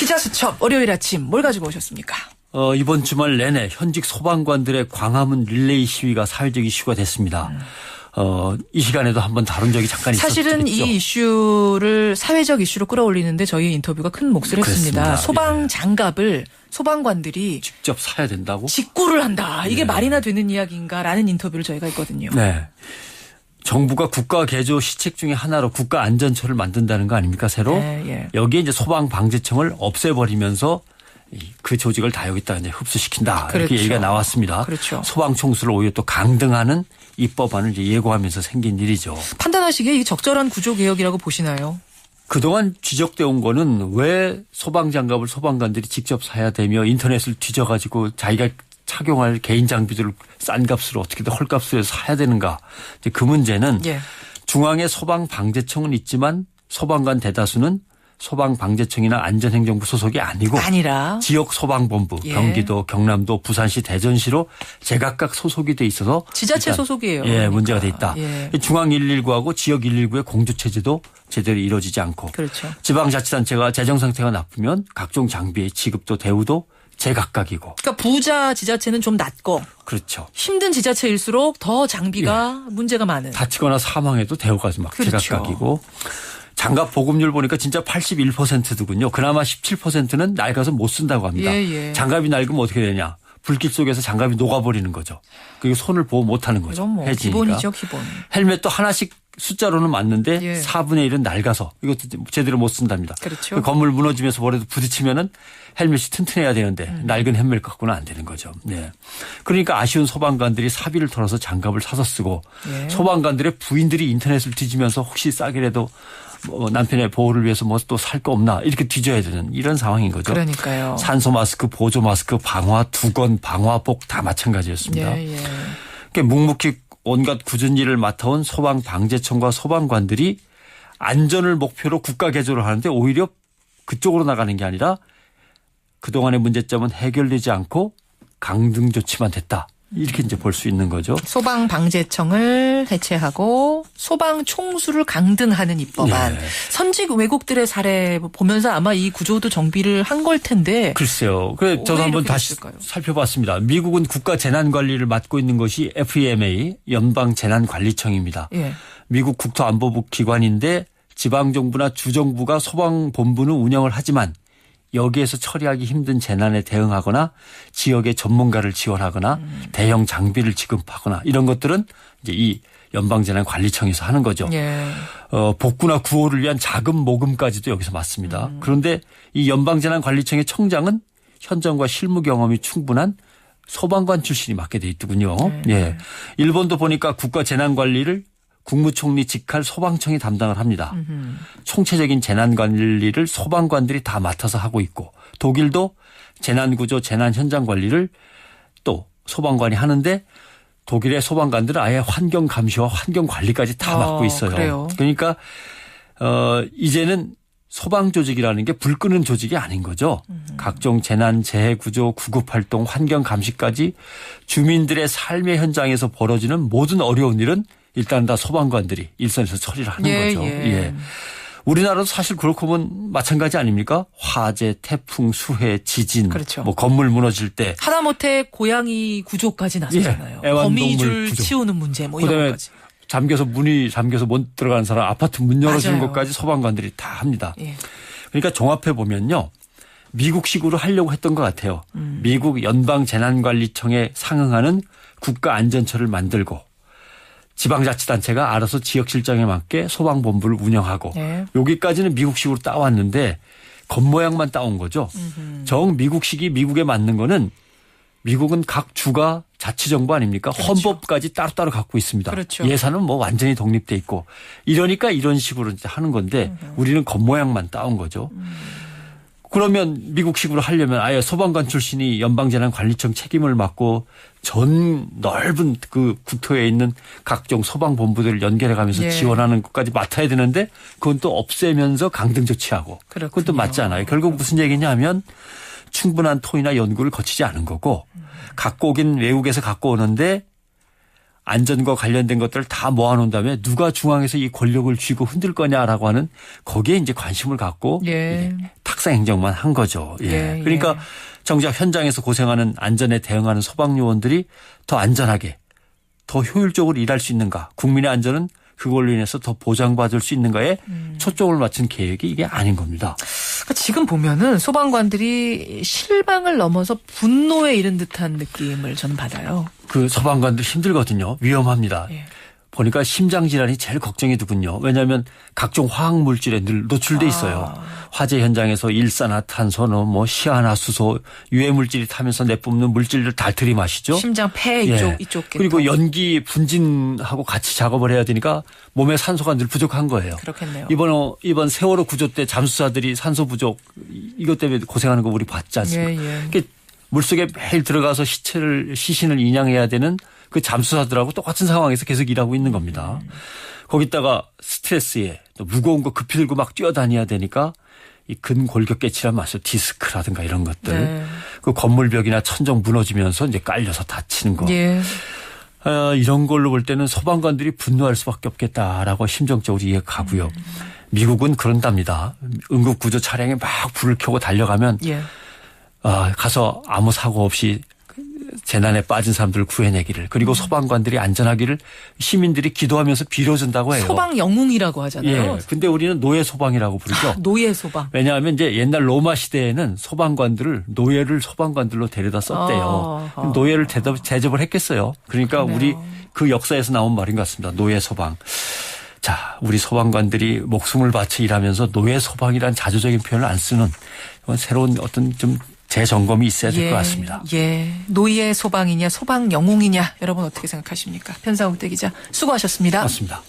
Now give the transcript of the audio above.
기자수첩 월요일 아침 뭘 가지고 오셨습니까? 이번 주말 내내 현직 소방관들의 광화문 릴레이 시위가 사회적 이슈가 됐습니다. 이 시간에도 한번 다룬 적이 잠깐 있었죠. 사실은 이 이슈를 사회적 이슈로 끌어올리는데 저희 인터뷰가 큰 몫을 했습니다. 소방 장갑을 소방관들이 직접 사야 된다고? 직구를 한다. 이게 네. 말이나 되는 이야기인가라는 인터뷰를 저희가 했거든요. 네. 정부가 국가 개조 시책 중에 하나로 국가 안전처를 만든다는 거 아닙니까 새로? 네, 예. 여기에 이제 소방방재청을 없애버리면서 그 조직을 다 여기다 이제 흡수시킨다. 그렇죠. 이렇게 얘기가 나왔습니다. 그렇죠. 소방총수를 오히려 또 강등하는 입법안을 이제 예고하면서 생긴 일이죠. 판단하시기에 이게 적절한 구조개혁이라고 보시나요? 그동안 지적돼 온 거는 왜 소방장갑을 소방관들이 직접 사야 되며 인터넷을 뒤져가지고 자기가 착용할 개인 장비들을 싼 값으로 어떻게든 헐값으로 해서 사야 되는가. 이제 그 문제는 예. 중앙에 소방방재청은 있지만 소방관 대다수는 소방방재청이나 안전행정부 소속이 아니라 지역 소방본부 예. 경기도 경남도 부산시 대전시로 제각각 소속이 돼 있어서 지자체 소속이에요. 예, 그러니까. 문제가 돼 있다. 예. 중앙 119하고 지역 119의 공조체제도 제대로 이루어지지 않고 그렇죠. 지방자치단체가 재정 상태가 나쁘면 각종 장비의 지급도 대우도 제각각이고. 그러니까 부자 지자체는 좀 낮고 그렇죠. 힘든 지자체일수록 더 장비가 문제가 많은. 다치거나 사망해도 대우가 막 그렇죠. 제각각이고. 장갑 보급률 보니까 진짜 81%더군요. 그나마 17%는 낡아서 못 쓴다고 합니다. 예. 장갑이 낡으면 어떻게 되냐. 불길 속에서 장갑이 녹아버리는 거죠. 그리고 손을 보호 못하는 거죠. 이건 뭐 해지니까. 기본이죠, 기본. 헬멧도 하나씩 숫자로는 맞는데 예. 4분의 1은 낡아서 이것도 제대로 못 쓴답니다. 그렇죠. 그 건물 무너지면서 뭐라도 부딪히면은 헬멧이 튼튼해야 되는데 낡은 헬멧 갖고는 안 되는 거죠. 네. 그러니까 아쉬운 소방관들이 사비를 털어서 장갑을 사서 쓰고 예. 소방관들의 부인들이 인터넷을 뒤지면서 혹시 싸게라도 남편의 보호를 위해서 뭐 또 살 거 없나 이렇게 뒤져야 되는 이런 상황인 거죠. 그러니까요. 산소 마스크, 보조 마스크, 방화 두건, 방화복 다 마찬가지였습니다. 예. 그러니까 묵묵히 온갖 굳은 일을 맡아온 소방방재청과 소방관들이 안전을 목표로 국가 개조를 하는데 오히려 그쪽으로 나가는 게 아니라 그동안의 문제점은 해결되지 않고 강등 조치만 됐다. 이렇게 이제 볼 수 있는 거죠. 소방방재청을 해체하고 소방총수를 강등하는 입법안. 네. 선직 외국들의 사례 보면서 아마 이 구조도 정비를 한 걸 텐데. 글쎄요. 그래 저도 한번 다시 됐을까요? 살펴봤습니다. 미국은 국가 재난관리를 맡고 있는 것이 FEMA 연방재난관리청입니다. 예. 미국 국토안보부 기관인데 지방정부나 주정부가 소방본부는 운영을 하지만 여기에서 처리하기 힘든 재난에 대응하거나 지역의 전문가를 지원하거나 대형 장비를 지급하거나 이런 것들은 이제 이 연방재난관리청에서 하는 거죠. 예. 복구나 구호를 위한 자금 모금까지도 여기서 맡습니다. 그런데 이 연방재난관리청의 청장은 현장과 실무 경험이 충분한 소방관 출신이 맡게 돼 있더군요. 예. 일본도 보니까 국가재난관리를 국무총리 직할 소방청이 담당을 합니다. 총체적인 재난관리를 소방관들이 다 맡아서 하고 있고 독일도 재난구조 재난현장관리를 또 소방관이 하는데 독일의 소방관들은 아예 환경감시와 환경관리까지 다 맡고 있어요. 그래요. 그러니까 이제는 소방조직이라는 게 불 끄는 조직이 아닌 거죠. 각종 재난, 재해구조, 구급활동, 환경감시까지 주민들의 삶의 현장에서 벌어지는 모든 어려운 일은 일단 다 소방관들이 일선에서 처리를 하는 거죠. 예. 우리나라도 사실 그렇고 보면 마찬가지 아닙니까? 화재, 태풍, 수해, 지진, 그렇죠. 뭐 건물 무너질 때. 하다못해 고양이 구조까지 나서잖아요. 예. 애완동물 거미줄 구조. 치우는 문제 뭐 이런 그다음에 것까지. 문이 잠겨서 못 들어가는 사람 아파트 문 열어주는 맞아요. 것까지 소방관들이 다 합니다. 예. 그러니까 종합해 보면요. 미국식으로 하려고 했던 것 같아요. 미국 연방재난관리청에 상응하는 국가안전처를 만들고 지방자치단체가 알아서 지역 실정에 맞게 소방본부를 운영하고 네. 여기까지는 미국식으로 따왔는데 겉모양만 따온 거죠. 정 미국식이 미국에 맞는 거는 미국은 각 주가 자치정부 아닙니까? 그렇죠. 헌법까지 따로따로 갖고 있습니다. 그렇죠. 예산은 뭐 완전히 독립돼 있고 이러니까 이런 식으로 이제 하는 건데 우리는 겉모양만 따온 거죠. 그러면 미국식으로 하려면 아예 소방관 출신이 연방재난관리청 책임을 맡고 전 넓은 그 국토에 있는 각종 소방본부들을 연결해 가면서 예. 지원하는 것까지 맡아야 되는데 그건 또 없애면서 강등 조치하고 그렇군요. 그건 또 맞지 않아요. 결국 무슨 얘기냐면 충분한 토의나 연구를 거치지 않은 거고 갖고 오긴 외국에서 갖고 오는데 안전과 관련된 것들을 다 모아놓은 다음에 누가 중앙에서 이 권력을 쥐고 흔들 거냐라고 하는 거기에 이제 관심을 갖고 예. 탁상 행정만 한 거죠. 예. 예. 그러니까 정작 현장에서 고생하는 안전에 대응하는 소방요원들이 더 안전하게 더 효율적으로 일할 수 있는가, 국민의 안전은 그걸로 인해서 더 보장받을 수 있는가에 초점을 맞춘 계획이 이게 아닌 겁니다. 그러니까 지금 보면은 소방관들이 실망을 넘어서 분노에 이른 듯한 느낌을 저는 받아요. 그 소방관들 힘들거든요. 위험합니다. 예. 보니까 심장질환이 제일 걱정이 되군요. 왜냐하면 각종 화학물질에 늘 노출돼 있어요. 화재 현장에서 일산화탄소, 뭐 시아나수소, 유해물질이 타면서 내뿜는 물질들 다 들이마시죠. 심장, 폐 이쪽 그리고 연기 분진하고 같이 작업을 해야 되니까 몸에 산소가 늘 부족한 거예요. 그렇겠네요. 이번 세월호 구조 때 잠수사들이 산소 부족 이것 때문에 고생하는 거 우리 봤지 않습니까? 예. 그러니까 물속에 매일 들어가서 시신을 인양해야 되는 그 잠수사들하고 똑같은 상황에서 계속 일하고 있는 겁니다. 거기다가 스트레스에 또 무거운 거 급히 들고 막 뛰어다녀야 되니까 이 근골격계 질환 말씀 디스크라든가 이런 것들. 네. 그 건물벽이나 천정 무너지면서 이제 깔려서 다치는 거. 예. 이런 걸로 볼 때는 소방관들이 분노할 수밖에 없겠다라고 심정적으로 이해가고요. 미국은 그런답니다. 응급구조 차량에 막 불을 켜고 달려가면 예. 가서 아무 사고 없이 재난에 빠진 사람들을 구해내기를, 그리고 소방관들이 안전하기를 시민들이 기도하면서 빌어준다고 해요. 소방 영웅이라고 하잖아요. 예. 근데 우리는 노예 소방이라고 부르죠. 노예 소방. 왜냐하면 이제 옛날 로마 시대에는 노예를 소방관들로 데려다 썼대요. 그럼 노예를 대접을 했겠어요. 그러니까 그러네요. 우리 그 역사에서 나온 말인 것 같습니다. 노예 소방. 자, 우리 소방관들이 목숨을 바쳐 일하면서 노예 소방이란 자조적인 표현을 안 쓰는 이건 새로운 어떤 좀 재점검이 있어야 될 것 같습니다. 예. 노예 소방이냐 소방 영웅이냐 여러분 어떻게 생각하십니까? 편사옥대 기자 수고하셨습니다. 맞습니다.